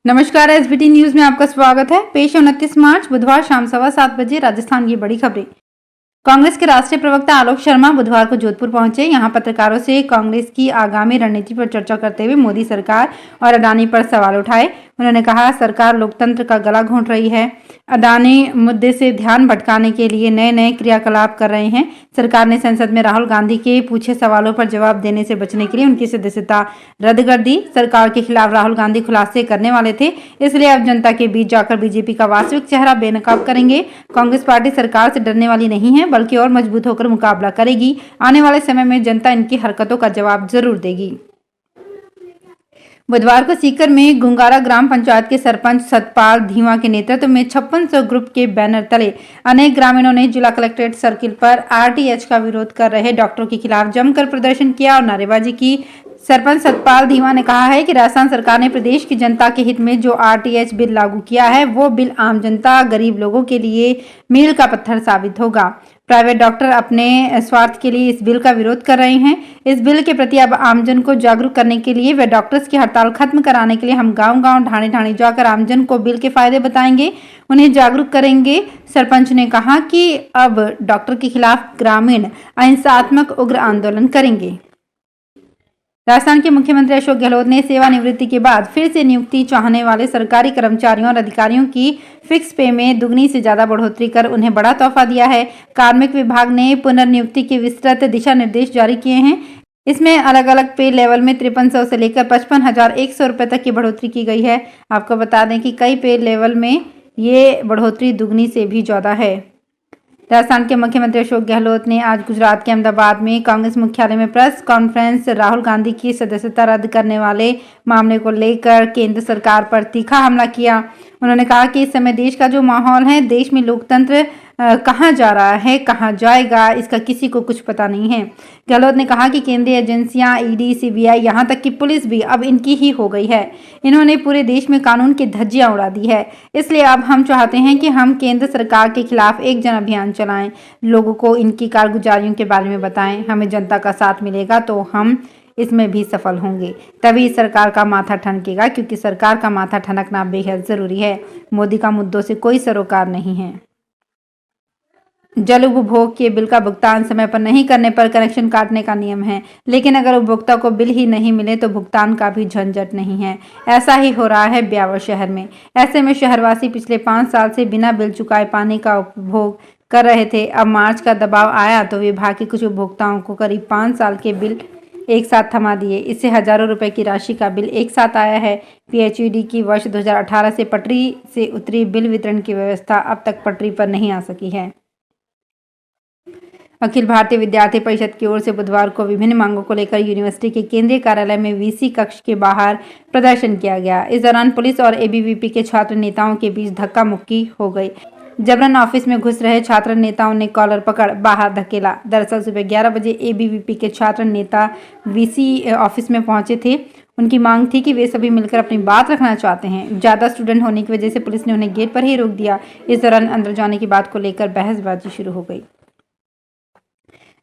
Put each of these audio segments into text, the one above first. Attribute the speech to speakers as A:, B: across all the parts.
A: नमस्कार, SBT news में आपका स्वागत है। पेश है 29 मार्च बुधवार शाम 7:15 बजे राजस्थान की बड़ी खबरें। कांग्रेस के राष्ट्रीय प्रवक्ता आलोक शर्मा बुधवार को जोधपुर पहुंचे। यहां पत्रकारों से कांग्रेस की आगामी रणनीति पर चर्चा करते हुए मोदी सरकार और अडानी पर सवाल उठाए। उन्होंने कहा, सरकार लोकतंत्र का गला घोंट रही है। अडानी मुद्दे से ध्यान भटकाने के लिए नए नए क्रियाकलाप कर रहे हैं। सरकार ने संसद में राहुल गांधी के पूछे सवालों पर जवाब देने से बचने के लिए उनकी सदस्यता रद्द कर दी। सरकार के खिलाफ राहुल गांधी खुलासे करने वाले थे, इसलिए अब जनता के बीच जाकर बीजेपी का वास्तविक चेहरा बेनकाब करेंगे। कांग्रेस पार्टी सरकार से डरने वाली नहीं है, बल्कि और मजबूत होकर मुकाबला करेगी। आने वाले समय में जनता इनकी हरकतों का जवाब जरूर देगी। बुधवार को सीकर में गुंगारा ग्राम पंचायत के सरपंच सतपाल धीमा के नेतृत्व में 5600 ग्रुप के बैनर तले अनेक ग्रामीणों ने जिला कलेक्ट्रेट सर्किल पर आरटीएच का विरोध कर रहे डॉक्टरों के खिलाफ जमकर प्रदर्शन किया और नारेबाजी की। सरपंच सतपाल धीमा ने कहा है कि राजस्थान सरकार ने प्रदेश की जनता के हित में जो आरटीएच बिल लागू किया है, वो बिल आम जनता, गरीब लोगों के लिए मील का पत्थर साबित होगा। प्राइवेट डॉक्टर अपने स्वार्थ के लिए इस बिल का विरोध कर रहे हैं। इस बिल के प्रति अब आमजन को जागरूक करने के लिए व डॉक्टर्स की हड़ताल खत्म कराने के लिए हम गांव-गांव, ढाणी-ढाणी जाकर आमजन को बिल के फायदे बताएंगे, उन्हें जागरूक करेंगे। सरपंच ने कहा कि अब डॉक्टर के खिलाफ ग्रामीण अहिंसात्मक उग्र आंदोलन करेंगे। राजस्थान के मुख्यमंत्री अशोक गहलोत ने सेवानिवृत्ति के बाद फिर से नियुक्ति चाहने वाले सरकारी कर्मचारियों और अधिकारियों की फिक्स पे में दुगनी से ज्यादा बढ़ोतरी कर उन्हें बड़ा तोहफा दिया है। कार्मिक विभाग ने पुनर्नियुक्ति के विस्तृत दिशा निर्देश जारी किए हैं। इसमें अलग अलग पे लेवल में 5300 से लेकर 55,100 रुपए तक की बढ़ोतरी की गई है। आपको बता दें कि कई पे लेवल में ये बढ़ोतरी दुगनी से भी ज्यादा है। राजस्थान के मुख्यमंत्री अशोक गहलोत ने आज गुजरात के अहमदाबाद में कांग्रेस मुख्यालय में प्रेस कॉन्फ्रेंस राहुल गांधी की सदस्यता रद्द करने वाले मामले को लेकर केंद्र सरकार पर तीखा हमला किया। उन्होंने कहा कि इस समय देश का जो माहौल है, देश में लोकतंत्र कहाँ जा रहा है, कहाँ जाएगा, इसका किसी को कुछ पता नहीं है। गहलोत ने कहा कि केंद्रीय एजेंसियां, ईडी, सीबीआई, यहाँ तक कि पुलिस भी अब इनकी ही हो गई है। इन्होंने पूरे देश में कानून की धज्जियां उड़ा दी है। इसलिए अब हम चाहते हैं कि हम केंद्र सरकार के खिलाफ एक जन अभियान चलाएं, लोगों को इनकी कारगुजारियों के बारे में बताएं। हमें जनता का साथ मिलेगा तो हम इसमें भी सफल होंगे, तभी सरकार का माथा ठनकेगा, क्योंकि सरकार का माथा ठनकना बेहद जरूरी है। मोदी का मुद्दों से कोई सरोकार नहीं है। जल उपभोग के बिल का भुगतान समय पर नहीं करने पर कनेक्शन काटने का नियम है, लेकिन अगर उपभोक्ता को बिल ही नहीं मिले तो भुगतान का भी झंझट नहीं है। ऐसा ही हो रहा है ब्यावर शहर में। ऐसे में शहरवासी पिछले 5 साल से बिना बिल चुकाए पानी का उपभोग कर रहे थे। अब मार्च का दबाव आया तो विभाग के कुछ उपभोक्ताओं को करीब 5 साल के बिल एक साथ थमा दिए। इससे हजारों रुपए की राशि का बिल एक साथ आया है। पीएचईडी की वर्ष 2018 से पटरी से उतरी बिल वितरण की व्यवस्था अब तक पटरी पर नहीं आ सकी है। अखिल भारतीय विद्यार्थी परिषद की ओर से बुधवार को विभिन्न मांगों को लेकर यूनिवर्सिटी के केंद्रीय कार्यालय में वीसी कक्ष के बाहर प्रदर्शन किया गया। इस दौरान पुलिस और एबीवीपी के छात्र नेताओं के बीच धक्का मुक्की हो गई। जबरन ऑफिस में घुस रहे छात्र नेताओं ने कॉलर पकड़ बाहर धकेला। दरअसल सुबह 11 बजे एबीवीपी के छात्र नेता वीसी ऑफिस में पहुंचे थे। उनकी मांग थी कि वे सभी मिलकर अपनी बात रखना चाहते हैं। ज्यादा स्टूडेंट होने की वजह से पुलिस ने उन्हें गेट पर ही रोक दिया। इस दौरान अंदर जाने की बात को लेकर बहसबाजी शुरू हो गई।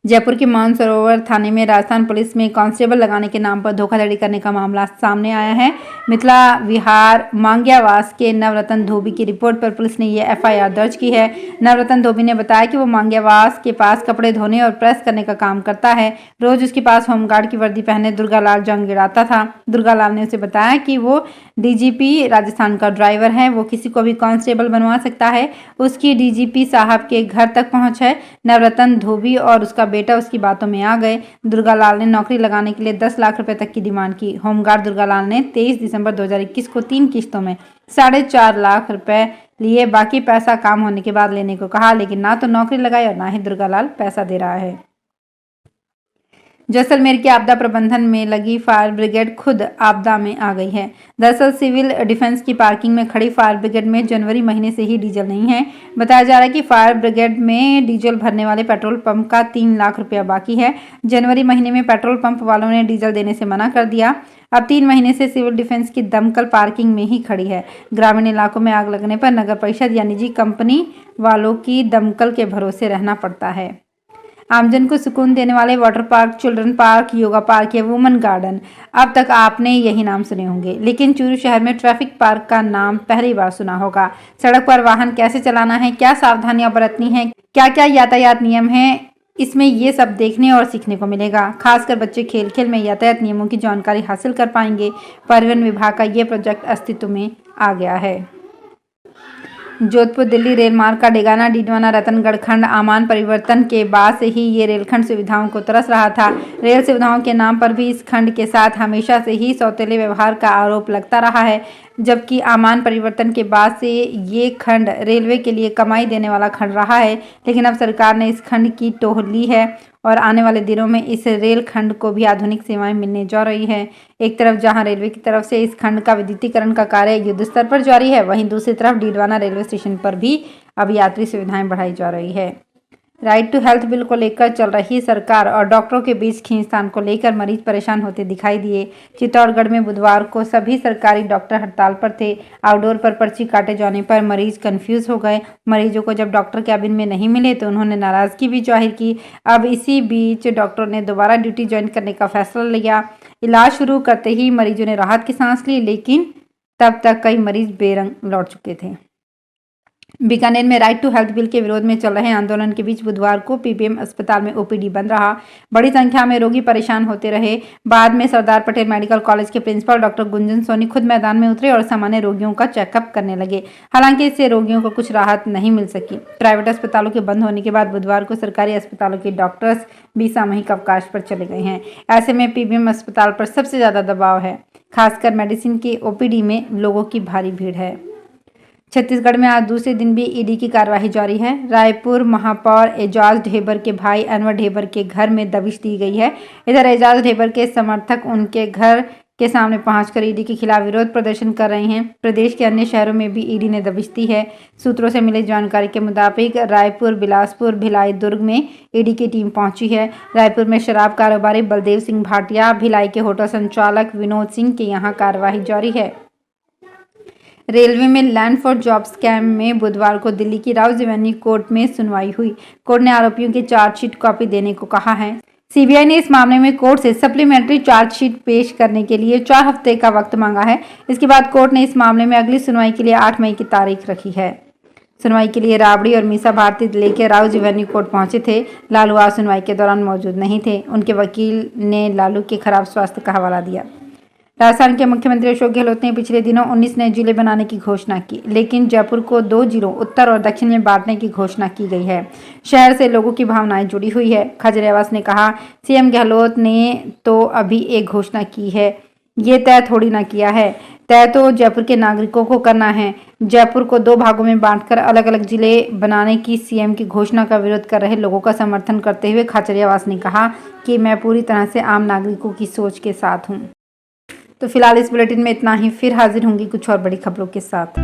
A: जयपुर के मानसरोवर थाने में राजस्थान पुलिस में कांस्टेबल लगाने के नाम पर धोखाधड़ी करने का मामला सामने आया है। मिथिला विहार मांग्यावास के नवरत्न धोबी की रिपोर्ट पर पुलिस ने यह एफआईआर दर्ज की है। नवरत्न धोबी ने बताया कि वो मांग्यावास के पास कपड़े धोने और प्रेस करने का काम करता है। रोज उसके पास होमगार्ड की वर्दी पहने दुर्गालाल जंग गिराता था। दुर्गालाल ने उसे बताया कि वो डीजीपी राजस्थान का ड्राइवर है, वो किसी को भी कांस्टेबल बनवा सकता है। उसकी डीजीपी साहब के घर तक पहुंच है। नवरत्न धोबी और उसका बेटा उसकी बातों में आ गए। दुर्गालाल ने नौकरी लगाने के लिए 10 लाख रुपए तक की डिमांड की। होमगार्ड दुर्गालाल ने 23 दिसंबर 2021 को 3 किस्तों में 4.5 लाख रुपए लिए। बाकी पैसा काम होने के बाद लेने को कहा, लेकिन ना तो नौकरी लगाई और ना ही दुर्गालाल पैसा दे रहा है। जैसलमेर के आपदा प्रबंधन में लगी फायर ब्रिगेड खुद आपदा में आ गई है। दरअसल सिविल डिफेंस की पार्किंग में खड़ी फायर ब्रिगेड में जनवरी महीने से ही डीजल नहीं है। बताया जा रहा है कि फायर ब्रिगेड में डीजल भरने वाले पेट्रोल पंप का 3 लाख रुपया बाकी है। जनवरी महीने में पेट्रोल पंप वालों ने डीजल देने से मना कर दिया। अब 3 महीने से सिविल डिफेंस की दमकल पार्किंग में ही खड़ी है। ग्रामीण इलाकों में आग लगने पर नगर परिषद या निजी कंपनी वालों की दमकल के भरोसे रहना पड़ता है। आमजन को सुकून देने वाले water park, children park, yoga park या वुमेन गार्डन, अब तक आपने यही नाम सुने होंगे, लेकिन चूरू शहर में ट्रैफिक पार्क का नाम पहली बार सुना होगा। सड़क पर वाहन कैसे चलाना है, क्या सावधानियां बरतनी है, क्या क्या यातायात नियम हैं, इसमें ये सब देखने और सीखने को मिलेगा। खासकर बच्चे खेल खेल में यातायात नियमों की जानकारी हासिल कर पाएंगे। परिवहन विभाग का ये प्रोजेक्ट अस्तित्व में आ गया है। जोधपुर दिल्ली रेल मार्ग का डेगाना डीडवाना रतनगढ़ खंड आमान परिवर्तन के बाद से ही ये रेलखंड सुविधाओं को तरस रहा था। रेल सुविधाओं के नाम पर भी इस खंड के साथ हमेशा से ही सौतेले व्यवहार का आरोप लगता रहा है, जबकि आमान परिवर्तन के बाद से ये खंड रेलवे के लिए कमाई देने वाला खंड रहा है। लेकिन अब सरकार ने इस खंड की टोह ली है और आने वाले दिनों में इस रेल खंड को भी आधुनिक सेवाएं मिलने जा रही है। एक तरफ जहां रेलवे की तरफ से इस खंड का विद्युतीकरण का कार्य युद्ध स्तर पर जारी है, वहीं दूसरी तरफ डीडवाना रेलवे स्टेशन पर भी अब यात्री सुविधाएं बढ़ाई जा रही है। राइट टू हेल्थ बिल को लेकर चल रही सरकार और डॉक्टरों के बीच खींचतान को लेकर मरीज परेशान होते दिखाई दिए। चित्तौड़गढ़ में बुधवार को सभी सरकारी डॉक्टर हड़ताल पर थे। आउटडोर पर पर्ची काटे जाने पर मरीज कंफ्यूज हो गए। मरीजों को जब डॉक्टर कैबिन में नहीं मिले तो उन्होंने नाराजगी भी जाहिर की। अब इसी बीच डॉक्टरों ने दोबारा ड्यूटी ज्वाइन करने का फैसला लिया। इलाज शुरू करते ही मरीजों ने राहत की सांस ली, लेकिन तब तक कई मरीज बेरंग लौट चुके थे। बीकानेर में राइट टू हेल्थ बिल के विरोध में चल रहे आंदोलन के बीच बुधवार को पीबीएम अस्पताल में ओपीडी बंद रहा। बड़ी संख्या में रोगी परेशान होते रहे। बाद में सरदार पटेल मेडिकल कॉलेज के प्रिंसिपल डॉक्टर गुंजन सोनी खुद मैदान में उतरे और सामान्य रोगियों का चेकअप करने लगे। हालांकि इससे रोगियों को कुछ राहत नहीं मिल सकी। प्राइवेट अस्पतालों के बंद होने के बाद बुधवार को सरकारी अस्पतालों के डॉक्टर्स भी सामूहिक अवकाश पर चले गए हैं। ऐसे में पीबीएम अस्पताल पर सबसे ज्यादा दबाव है। खासकर मेडिसिन की ओपीडी में लोगों की भारी भीड़ है। छत्तीसगढ़ में आज दूसरे दिन भी ईडी की कार्रवाई जारी है। रायपुर महापौर एजाज ढेबर के भाई अनवर ढेबर के घर में दबिश दी गई है। इधर एजाज ढेबर के समर्थक उनके घर के सामने पहुंचकर ईडी के खिलाफ विरोध प्रदर्शन कर रहे हैं। प्रदेश के अन्य शहरों में भी ईडी ने दबिश दी है। सूत्रों से मिली जानकारी के मुताबिक रायपुर, बिलासपुर, भिलाई, दुर्ग में ईडी की टीम पहुंची है। रायपुर में शराब कारोबारी बलदेव सिंह भाटिया, भिलाई के होटल संचालक विनोद सिंह के यहाँ कार्रवाई जारी है। रेलवे में लैंड फॉर जॉब स्कैम में बुधवार को दिल्ली की राउज एवेन्यू कोर्ट में सुनवाई हुई। कोर्ट ने आरोपियों की चार्जशीट कॉपी देने को कहा है। सीबीआई ने इस मामले में कोर्ट से सप्लीमेंट्री चार्जशीट पेश करने के लिए 4 हफ्ते का वक्त मांगा है। इसके बाद कोर्ट ने इस मामले में अगली सुनवाई के लिए 8 मई की तारीख रखी है। सुनवाई के लिए राबड़ी और मीसा भारती दिल्ली के राउज एवेन्यू कोर्ट पहुंचे थे। लालू आज सुनवाई के दौरान मौजूद नहीं थे। उनके वकील ने लालू के खराब स्वास्थ्य का हवाला दिया। राजस्थान के मुख्यमंत्री अशोक गहलोत ने पिछले दिनों 19 नए जिले बनाने की घोषणा की, लेकिन जयपुर को 2 जिलों उत्तर और दक्षिण में बांटने की घोषणा की गई है। शहर से लोगों की भावनाएं जुड़ी हुई है। खजरियावास ने कहा, सीएम गहलोत ने तो अभी एक घोषणा की है, ये तय थोड़ी ना किया है। तय तो जयपुर के नागरिकों को करना है। जयपुर को 2 भागों में बांटकर अलग अलग जिले बनाने की सीएम की घोषणा का विरोध कर रहे लोगों का समर्थन करते हुए खजरियावास ने कहा कि मैं पूरी तरह से आम नागरिकों की सोच के साथ हूँ। तो फिलहाल इस बुलेटिन में इतना ही। फिर हाजिर होंगी कुछ और बड़ी खबरों के साथ।